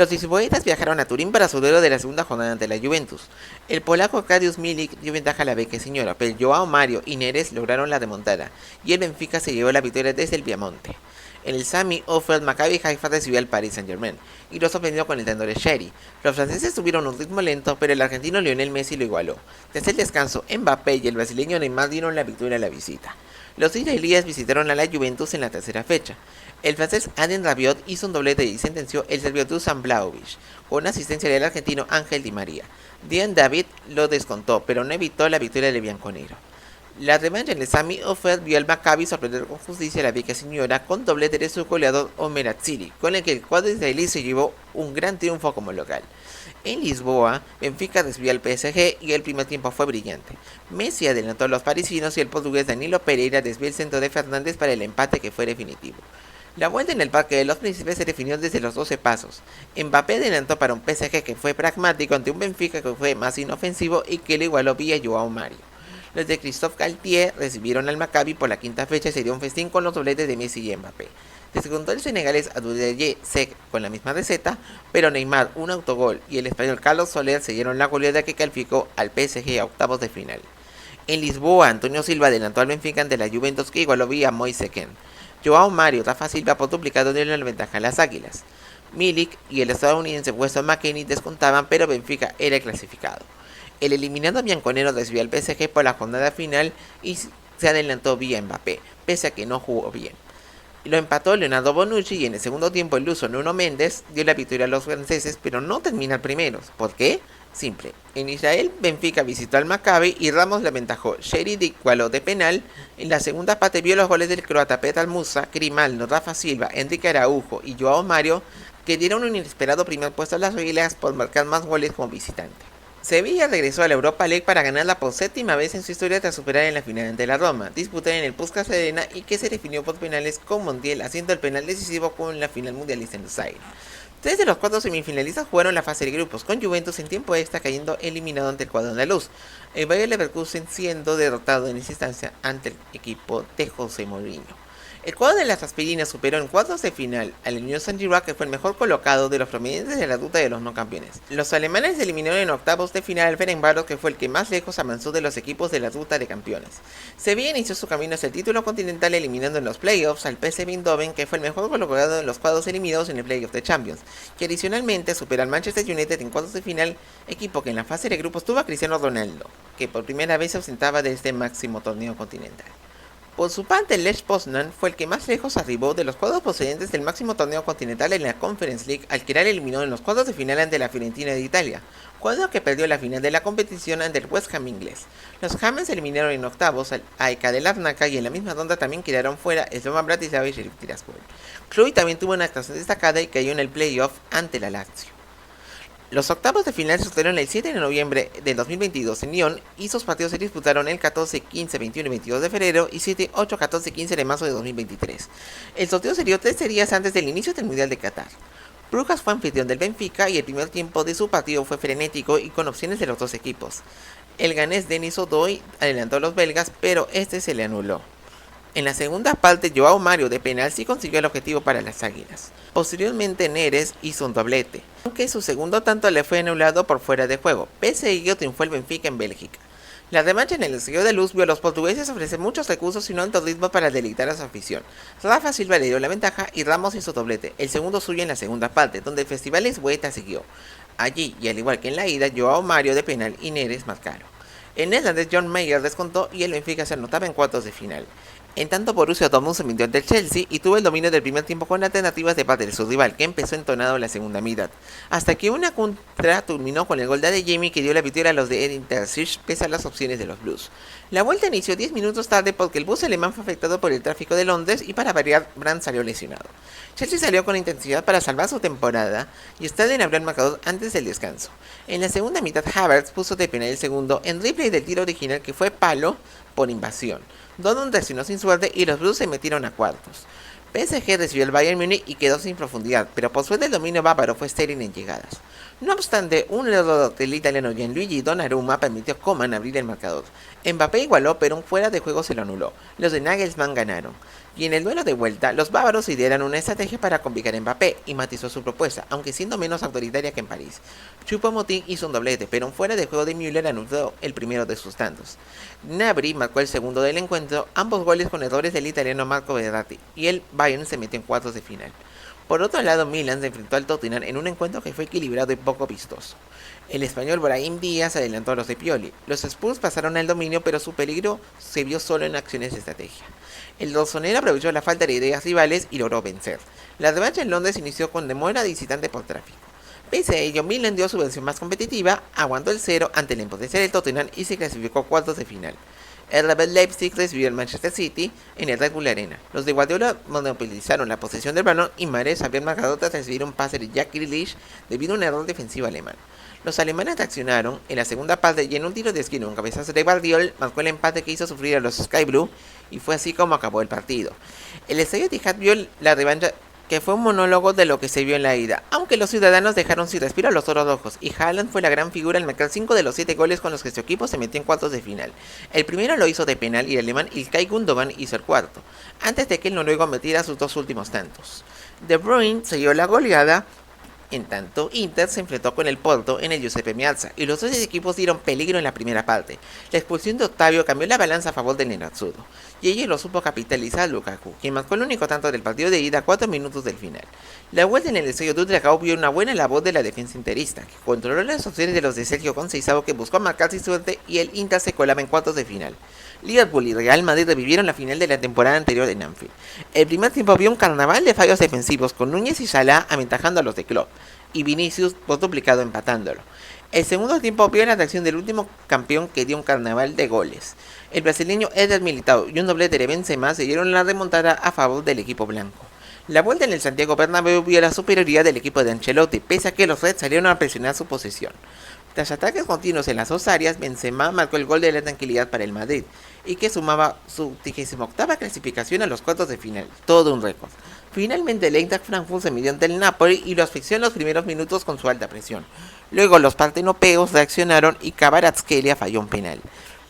Los lisboetas viajaron a Turín para su duelo de la segunda jornada ante la Juventus. El polaco Arkadiusz Milik dio ventaja a la Vecchia Signora, pero Joao Mario y Neres lograron la remontada, y el Benfica se llevó la victoria desde el Piamonte. En el Sami Ophel, Maccabi Haifa recibió al Paris Saint-Germain y lo sorprendió con el tanto de Sherry. Los franceses tuvieron un ritmo lento, pero el argentino Lionel Messi lo igualó. Desde el descanso, Mbappé y el brasileño Neymar dieron la victoria a la visita. Los israelíes visitaron a la Juventus en la tercera fecha. El francés Adrien Rabiot hizo un doblete y sentenció el serbio Dusan Vlahovic, con asistencia del argentino Ángel Di María. Dean David lo descontó, pero no evitó la victoria del bianconero. La revancha en el Sami Ophel vio al Maccabi sorprender con justicia a la Vecchia Signora con doblete de su goleador Omer Atziri, con el que el cuadro israelí se llevó un gran triunfo como local. En Lisboa, Benfica recibió al PSG y el primer tiempo fue brillante. Messi adelantó a los parisinos y el portugués Danilo Pereira desvió el centro de Fernández para el empate que fue definitivo. La vuelta en el Parque de los Príncipes se definió desde los 12 pasos. Mbappé adelantó para un PSG que fue pragmático ante un Benfica que fue más inofensivo y que le igualó vía Joao Mario. Los de Christophe Galtier recibieron al Maccabi por la quinta fecha y se dio un festín con los dobletes de Messi y Mbappé. Descontó el senegalés Abdoulaye Seck con la misma receta, pero Neymar, un autogol, y el español Carlos Soler sellaron la goleada que calificó al PSG a octavos de final. En Lisboa, Antonio Silva adelantó al Benfica ante la Juventus que igualó vía Moise Kean. Joao Mario, Rafa Silva por duplicado dieron la ventaja a las Águilas. Milik y el estadounidense Weston McKennie descontaban, pero Benfica era el clasificado. El eliminado bianconero recibió al PSG por la jornada final y se adelantó vía Mbappé, pese a que no jugó bien. Lo empató Leonardo Bonucci y en el segundo tiempo el luso Nuno Méndez dio la victoria a los franceses, pero no terminan primeros. ¿Por qué? Simple. En Israel, Benfica visitó al Maccabi y Ramos le aventajó. Sherry igualó de penal. En la segunda parte vio los goles del croata Petar Musa, Grimaldo, Rafa Silva, Enrique Araujo y Joao Mario, que dieron un inesperado primer puesto a las Águilas por marcar más goles como visitante. Sevilla regresó a la Europa League para ganarla por séptima vez en su historia tras superar en la final ante la Roma, disputada en el Puskás Arena y que se definió por penales con Montiel haciendo el penal decisivo con la final mundialista en Lusail. 3 de los 4 semifinalistas jugaron la fase de grupos, con Juventus en tiempo extra cayendo eliminado ante el cuadro andaluz, el Bayer Leverkusen siendo derrotado en esa instancia ante el equipo de José Mourinho. El cuadro de las aspirinas superó en cuartos de final al Unión Saint-Gilloise, que fue el mejor colocado de los provenientes de la ruta de los no campeones. Los alemanes eliminaron en octavos de final al Ferencváros, que fue el que más lejos avanzó de los equipos de la ruta de campeones. Sevilla inició su camino hacia el título continental eliminando en los playoffs al PSV Eindhoven, que fue el mejor colocado en los cuadros eliminados en el playoff de Champions, y adicionalmente superó al Manchester United en cuartos de final, equipo que en la fase de grupos tuvo a Cristiano Ronaldo, que por primera vez se ausentaba de este máximo torneo continental. Por su parte, el Lech Poznan fue el que más lejos arribó de los cuadros procedentes del máximo torneo continental en la Conference League al quedar eliminado en los cuartos de final ante la Fiorentina de Italia, cuadro que perdió la final de la competición ante el West Ham inglés. Los Hamens eliminaron en octavos al AEK de Larnaca y en la misma ronda también quedaron fuera Slovan Bratislava y Sheriff Tiraspol. Cluj también tuvo una actuación destacada y cayó en el playoff ante la Lazio. Los octavos de final se sucedieron el 7 de noviembre del 2022 en Lyon y sus partidos se disputaron el 14, 15, 21 y 22 de febrero y 7, 8, 14 y 15 de marzo de 2023. El sorteo se dio 13 días antes del inicio del Mundial de Qatar. Brujas fue anfitrión del Benfica y el primer tiempo de su partido fue frenético y con opciones de los dos equipos. El ganés Denis Odoi adelantó a los belgas, pero este se le anuló. En la segunda parte, Joao Mario de penal sí consiguió el objetivo para las Águilas. Posteriormente, Neres hizo un doblete, aunque su segundo tanto le fue anulado por fuera de juego. Pese a ello, triunfó el Benfica en Bélgica. La revancha en el Estadio de Luz vio a los portugueses ofrecer muchos recursos y un alto ritmo para deleitar a su afición. Rafa Silva le dio la ventaja y Ramos hizo doblete, el segundo suyo en la segunda parte, donde el Festival Lisboeta siguió. Allí, y al igual que en la ida, Joao Mario de penal y Neres marcaron. El neerlandés John Mayer descontó y el Benfica se anotaba en cuartos de final. En tanto, Borussia Dortmund se mintió ante el Chelsea y tuvo el dominio del primer tiempo con alternativas de parte de su rival, que empezó entonado en la segunda mitad, hasta que una contra terminó con el gol de Adeyemi que dio la victoria a los de Edin Terzic pese a las opciones de los Blues. La vuelta inició 10 minutos tarde porque el bus alemán fue afectado por el tráfico de Londres y para variar, Brandt salió lesionado. Chelsea salió con intensidad para salvar su temporada y Sterling abrió el marcador antes del descanso. En la segunda mitad, Havertz puso de penal el segundo en replay del tiro original que fue palo por invasión. Dortmund reaccionó sin suerte y los Blues se metieron a cuartos. PSG recibió el Bayern Múnich y quedó sin profundidad, pero por suerte el dominio bávaro fue estéril en llegadas. No obstante, un error del italiano Gianluigi Donnarumma permitió a Coman abrir el marcador. Mbappé igualó, pero un fuera de juego se lo anuló. Los de Nagelsmann ganaron. Y en el duelo de vuelta, los bávaros idearon una estrategia para complicar a Mbappé y matizó su propuesta, aunque siendo menos autoritaria que en París. Choupo-Moting hizo un doblete, pero un fuera de juego de Müller anuló el primero de sus tantos. Gnabry marcó el segundo del encuentro, ambos goles con errores del italiano Marco Verratti, y el Bayern se metió en cuartos de final. Por otro lado, Milan se enfrentó al Tottenham en un encuentro que fue equilibrado y poco vistoso. El español Brahim Díaz adelantó a los de Pioli. Los Spurs pasaron al dominio, pero su peligro se vio solo en acciones de estrategia. El rosonero aprovechó la falta de ideas rivales y logró vencer. La revancha en Londres inició con demora de visitante por tráfico. Pese a ello, Milan dio su versión más competitiva, aguantó el cero ante la impotencia del Tottenham y se clasificó a cuartos de final. El RB Leipzig recibió al Manchester City en el Red Bull Arena. Los de Guardiola monopolizaron la posesión del balón y Mahrez había marcado tras recibir un pase de Jack Grealish debido a un error defensivo alemán. Los alemanes reaccionaron en la segunda parte y en un tiro de esquina, un cabezazo de Guardiola marcó el empate que hizo sufrir a los Sky Blue y fue así como acabó el partido. El estadio Etihad vio la revancha que fue un monólogo de lo que se vio en la ida, aunque los ciudadanos dejaron sin respiro a los toros rojos, y Haaland fue la gran figura al marcar 5 de los 7 goles con los que su equipo se metió en cuartos de final. El primero lo hizo de penal y el alemán Ilkay Gundogan hizo el cuarto, antes de que el noruego metiera sus dos últimos tantos. De Bruyne siguió la goleada. En tanto, Inter se enfrentó con el Porto en el Giuseppe Meazza y los dos equipos dieron peligro en la primera parte. La expulsión de Octavio cambió la balanza a favor del Nerazzurro, y ello lo supo capitalizar Lukaku, quien marcó el único tanto del partido de ida a 4 minutos del final. La vuelta en el estadio Dragao vio una buena labor de la defensa interista, que controló las opciones de los de Sergio Conceição, que buscó marcar sin suerte, y el Inter se colaba en cuartos de final. Liverpool y Real Madrid revivieron la final de la temporada anterior en Anfield. El primer tiempo vio un carnaval de fallos defensivos, con Núñez y Salah aventajando a los de Klopp, y Vinicius por duplicado empatándolo. El segundo tiempo vio la atracción del último campeón, que dio un carnaval de goles. El brasileño Éder Militão y un doblete de Benzema se dieron la remontada a favor del equipo blanco. La vuelta en el Santiago Bernabéu vio la superioridad del equipo de Ancelotti, pese a que los Reds salieron a presionar su posesión. Tras ataques continuos en las dos áreas, Benzema marcó el gol de la tranquilidad para el Madrid, y que sumaba su 38ª clasificación a los cuartos de final, todo un récord. Finalmente el Eintracht Frankfurt se midió ante el Napoli y lo asfixió en los primeros minutos con su alta presión. Luego los partenopeos reaccionaron y Kvaratskhelia falló un penal,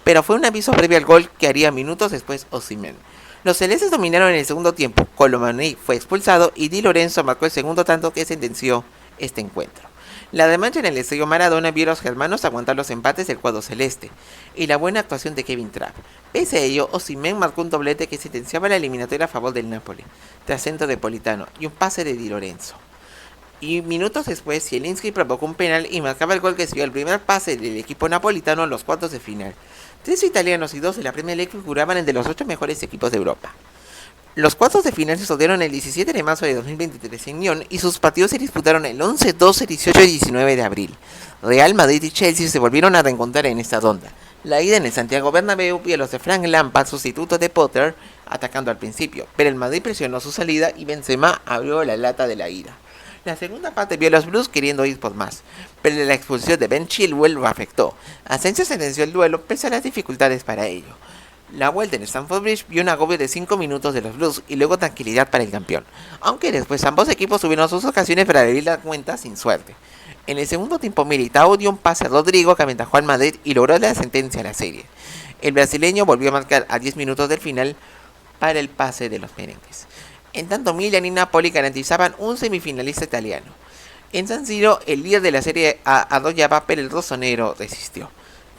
pero fue un aviso previo al gol que haría minutos después Osimhen. Los celestes dominaron en el segundo tiempo, Colomani fue expulsado y Di Lorenzo marcó el segundo tanto que sentenció este encuentro. La revancha en el estadio Maradona vio a los germanos aguantar los empates del cuadro celeste, y la buena actuación de Kevin Trapp. Pese a ello, Osimhen marcó un doblete que sentenciaba la eliminatoria a favor del Napoli, tras centro de Politano y un pase de Di Lorenzo. Y minutos después, Zielinski provocó un penal y marcaba el gol que siguió el primer pase del equipo napolitano a los cuartos de final. 3 italianos y 2 de la Premier League figuraban entre los 8 mejores equipos de Europa. Los cuartos de final se sucedieron el 17 de marzo de 2023 en Lyon y sus partidos se disputaron el 11, 12, 18 y 19 de abril. Real Madrid y Chelsea se volvieron a reencontrar en esta ronda. La ida en el Santiago Bernabéu vio a los de Frank Lampard, sustituto de Potter, atacando al principio, pero el Madrid presionó su salida y Benzema abrió la lata de la ida. La segunda parte vio a los Blues queriendo ir por más, pero la expulsión de Ben Chilwell lo afectó. Asensio sentenció el duelo pese a las dificultades para ello. La vuelta en Stamford Bridge vio un agobio de 5 minutos de los Blues y luego tranquilidad para el campeón, aunque después ambos equipos tuvieron sus ocasiones para abrir la cuenta sin suerte. En el segundo tiempo Militão dio un pase a Rodrigo que aventajó al Madrid y logró la sentencia a la serie. El brasileño volvió a marcar a 10 minutos del final para el pase de los merengues. En tanto, Milan y Napoli garantizaban un semifinalista italiano. En San Siro, el líder de la Serie A arrollaba, pero el rosonero resistió.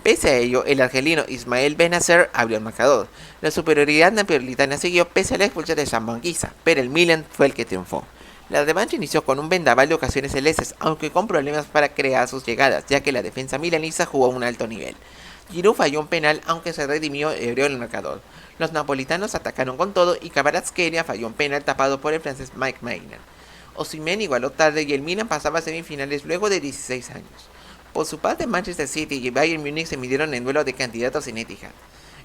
Pese a ello, el argelino Ismael Benacer abrió el marcador. La superioridad napolitana siguió pese a la expulsión de Zambanguisa, pero el Milan fue el que triunfó. La revancha inició con un vendaval de ocasiones celestes, aunque con problemas para crear sus llegadas, ya que la defensa milanesa jugó a un alto nivel. Giroud falló un penal, aunque se redimió y abrió el marcador. Los napolitanos atacaron con todo y Kvaratskhelia falló un penal tapado por el francés Mike Maignan. Osimhen igualó tarde y el Milan pasaba a semifinales luego de 16 años. Por su parte, Manchester City y Bayern Múnich se midieron en duelo de candidatos en Etihad.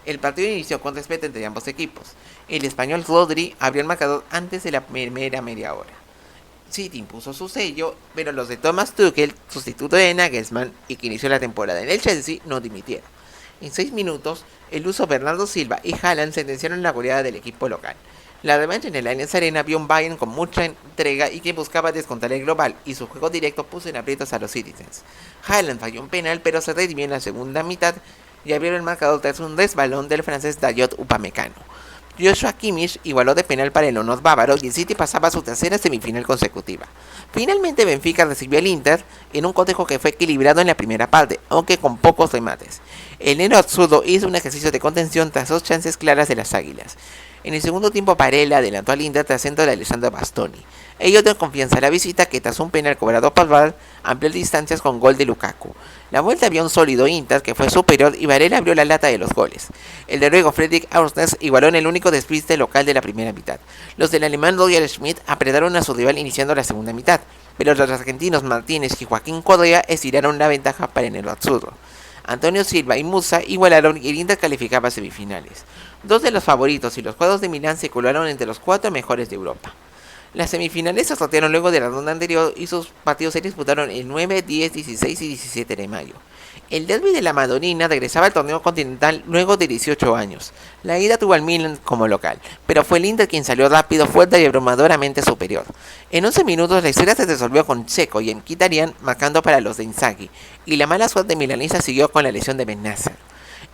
El partido inició con respeto entre ambos equipos. El español Rodri abrió el marcador antes de la primera media hora. City impuso su sello, pero los de Thomas Tuchel, sustituto de Nagelsmann y que inició la temporada en el Chelsea, no dimitieron. En 6 minutos, el luso Bernardo Silva y Haaland sentenciaron la goleada del equipo local. La revancha en el Allianz Arena vio un Bayern con mucha entrega y que buscaba descontar el global, y su juego directo puso en aprietos a los Citizens. Haaland falló un penal, pero se redimió en la segunda mitad y abrieron el marcador tras un resbalón del francés Dayot Upamecano. Joshua Kimmich igualó de penal para el honor bávaro y el City pasaba a su tercera semifinal consecutiva. Finalmente Benfica recibió al Inter en un cotejo que fue equilibrado en la primera parte, aunque con pocos remates. El nero absurdo hizo un ejercicio de contención tras 2 chances claras de las Águilas. En el segundo tiempo Barella adelantó al Inter tras centro de Alessandro Bastoni. Ello dio confianza a la visita, que tras un penal cobrado por VAR amplió distancias con gol de Lukaku. La vuelta había un sólido Inter que fue superior y Varela abrió la lata de los goles. El noruego Fredrik Aursnes igualó en el único despiste local de la primera mitad. Los del alemán Roger Schmidt apretaron a su rival iniciando la segunda mitad, pero los argentinos Martínez y Joaquín Correa estiraron la ventaja para el nero absurdo. Antonio Silva y Musa igualaron y el Inter calificaba a semifinales. 2 de los favoritos y los cuadros de Milán se colaron entre los 4 mejores de Europa. Las semifinales se sortearon luego de la ronda anterior y sus partidos se disputaron el 9, 10, 16 y 17 de mayo. El derbi de la Madonina regresaba al torneo continental luego de 18 años. La ida tuvo al Milan como local, pero fue el Inter quien salió rápido, fuerte y abrumadoramente superior. En 11 minutos la historia se resolvió con Dzeko y Mkhitaryan marcando para los de Inzaghi, y la mala suerte milanesa siguió con la lesión de Bennacer.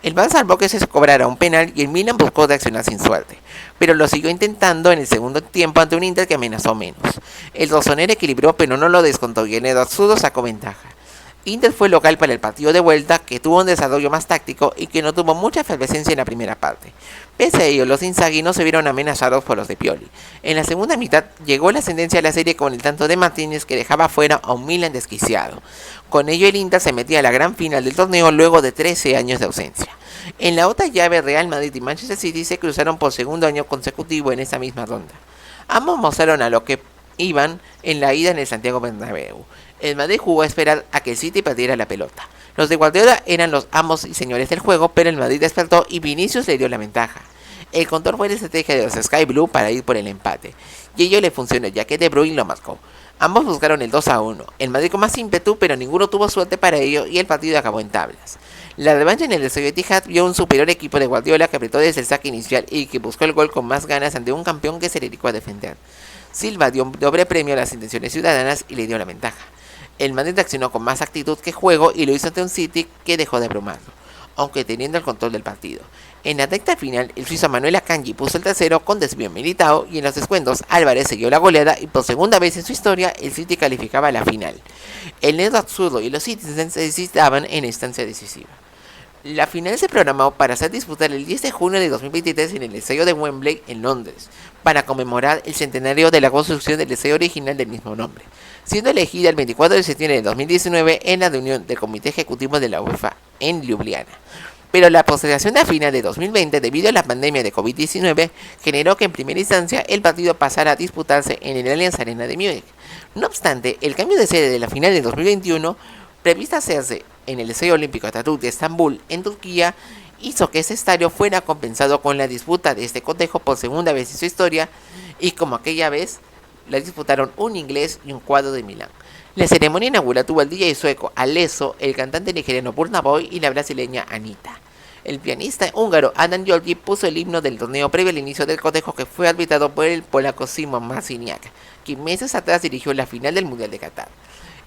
El VAR salvó que se cobrara un penal y el Milan buscó reaccionar sin suerte, pero lo siguió intentando en el segundo tiempo ante un Inter que amenazó menos. El rosonero equilibró pero no lo descontó y el nero absurdo sacó ventaja. Inter fue local para el partido de vuelta, que tuvo un desarrollo más táctico y que no tuvo mucha efervescencia en la primera parte. Pese a ello, los Inzaghi no se vieron amenazados por los de Pioli. En la segunda mitad llegó la ascendencia a la serie con el tanto de Martínez, que dejaba fuera a un Milan desquiciado. Con ello el Inter se metía a la gran final del torneo luego de 13 años de ausencia. En la otra llave, Real Madrid y Manchester City se cruzaron por segundo año consecutivo en esa misma ronda. Ambos mostraron a lo que iban en la ida en el Santiago Bernabéu. El Madrid jugó a esperar a que el City perdiera la pelota. Los de Guardiola eran los amos y señores del juego, pero el Madrid despertó y Vinicius le dio la ventaja. El control fue la estrategia de los Sky Blue para ir por el empate, y ello le funcionó ya que De Bruyne lo marcó. Ambos buscaron el 2-1, el Madrid con más ímpetu, pero ninguno tuvo suerte para ello y el partido acabó en tablas. La revancha en el Estadio Etihad vio un superior equipo de Guardiola que apretó desde el saque inicial y que buscó el gol con más ganas ante un campeón que se dedicó a defender. Silva dio un doble premio a las intenciones ciudadanas y le dio la ventaja. El Madrid accionó con más actitud que juego y lo hizo ante un City que dejó de abrumarlo, aunque teniendo el control del partido. En la recta final, el suizo Manuel Akanji puso el tercero con desvío Militao y en los descuentos Álvarez siguió la goleada y por segunda vez en su historia el City calificaba a la final. El nero absurdo y los Citizens se necesitaban en la instancia decisiva. La final se programó para ser disputada el 10 de junio de 2023 en el estadio de Wembley en Londres, para conmemorar el centenario de la construcción del estadio original del mismo nombre, siendo elegida el 24 de septiembre de 2019 en la reunión del Comité Ejecutivo de la UEFA en Ljubljana. Pero la postergación de la final de 2020 debido a la pandemia de COVID-19 generó que en primera instancia el partido pasara a disputarse en el Allianz Arena de Múnich. No obstante, el cambio de sede de la final de 2021, prevista hacerse en el Estadio Olímpico Atatürk de Estambul, en Turquía, hizo que ese estadio fuera compensado con la disputa de este cotejo por segunda vez en su historia, y como aquella vez, la disputaron un inglés y un cuadro de Milán. La ceremonia inaugural tuvo al DJ sueco Alesso, el cantante nigeriano Burna Boy y la brasileña Anita. El pianista húngaro Adam Georgi puso el himno del torneo previo al inicio del cotejo, que fue arbitrado por el polaco Szymon Marciniak, quien meses atrás dirigió la final del Mundial de Qatar.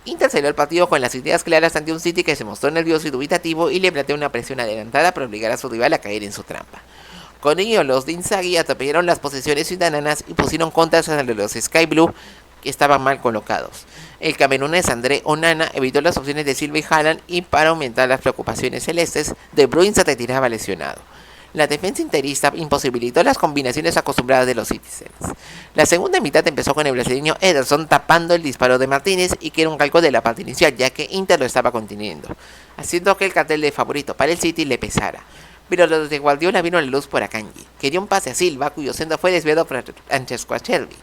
Inter salió al partido con las ideas claras ante un City que se mostró nervioso y dubitativo y le planteó una presión adelantada para obligar a su rival a caer en su trampa. Con ello, los de Inzaghi atropellaron las posesiones ciudadanas y pusieron contras a los Sky Blue, que estaban mal colocados. El camerunés André Onana evitó las opciones de Silva y Haaland, y para aumentar las preocupaciones celestes, De Bruyne se retiraba lesionado. La defensa interista imposibilitó las combinaciones acostumbradas de los Citizens. La segunda mitad empezó con el brasileño Ederson tapando el disparo de Martínez, y que era un calco de la parte inicial, ya que Inter lo estaba conteniendo, haciendo que el cartel de favorito para el City le pesara. Pero los de Guardiola vieron la luz por Akanji, que dio un pase a Silva, cuyo centro fue desviado por Francesco Acerbi,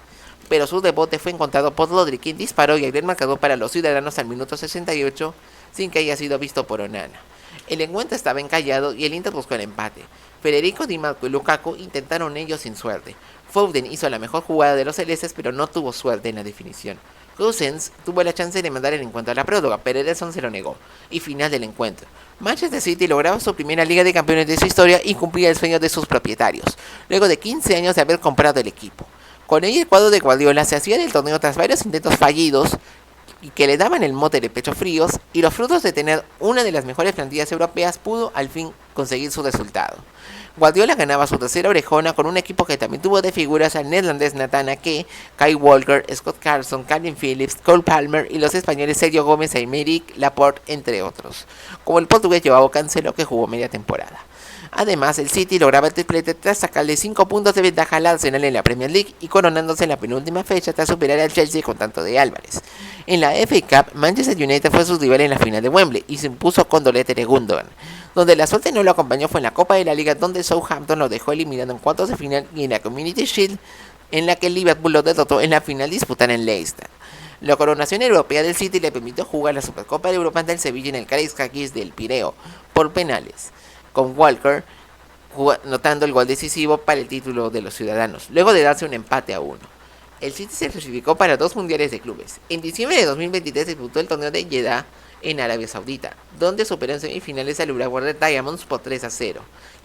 pero su rebote fue encontrado por Rodri, quien disparó y abrió el marcador para los ciudadanos al minuto 68 sin que haya sido visto por Onana. El encuentro estaba encallado y el Inter buscó el empate. Federico Di Marco y Lukaku intentaron ellos sin suerte. Foden hizo la mejor jugada de los celestes, pero no tuvo suerte en la definición. Cousins tuvo la chance de mandar el encuentro a la prórroga, pero Ederson se lo negó. Y final del encuentro. Manchester City lograba su primera Liga de Campeones de su historia y cumplía el sueño de sus propietarios, luego de 15 años de haber comprado el equipo. Con ello el cuadro de Guardiola se hacía del torneo tras varios intentos fallidos y que le daban el mote de pecho fríos, y los frutos de tener una de las mejores plantillas europeas pudo al fin conseguir su resultado. Guardiola ganaba su tercera orejona con un equipo que también tuvo de figuras al neerlandés Nathan Ake, Kyle Walker, Scott Carson, Calvin Phillips, Cole Palmer y los españoles Sergio Gómez y Aymeric Laporte, entre otros, como el portugués Joao Cancelo, que jugó media temporada. Además, el City lograba el triplete tras sacarle 5 puntos de ventaja al Arsenal en la Premier League y coronándose en la penúltima fecha tras superar al Chelsea con tanto de Álvarez. En la FA Cup, Manchester United fue su rival en la final de Wembley y se impuso con doblete de Gundogan. Donde la suerte no lo acompañó fue en la Copa de la Liga, donde Southampton lo dejó eliminado en cuartos de final, y en la Community Shield, en la que el Liverpool lo derrotó en la final disputada en Leicester. La coronación europea del City le permitió jugar la Supercopa de Europa ante el Sevilla en el Karaiskakis del Pireo por penales, con Walker notando el gol decisivo para el título de los ciudadanos, luego de darse un empate a 1. El City se clasificó para 2 mundiales de clubes. En diciembre de 2023 disputó el torneo de Jeddah en Arabia Saudita, donde superó en semifinales al Urawa Diamonds por 3-0,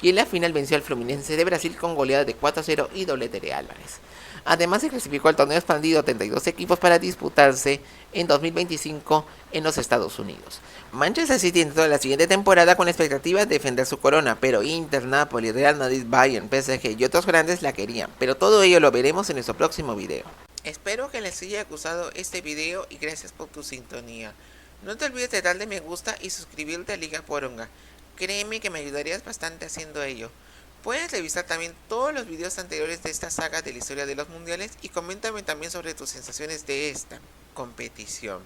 y en la final venció al Fluminense de Brasil con goleada de 4-0 y doblete de Álvarez. Además se clasificó al torneo expandido a 32 equipos para disputarse en 2025 en los Estados Unidos. Manchester City entró la siguiente temporada con expectativas de defender su corona, pero Inter, Napoli, Real Madrid, Bayern, PSG y otros grandes la querían, pero todo ello lo veremos en nuestro próximo video. Espero que les haya gustado este video y gracias por tu sintonía. No te olvides de darle me gusta y suscribirte a Liga Poronga. Créeme que me ayudarías bastante haciendo ello. Puedes revisar también todos los videos anteriores de esta saga de la historia de los mundiales y coméntame también sobre tus sensaciones de esta competición.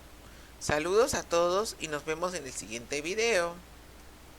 Saludos a todos y nos vemos en el siguiente video.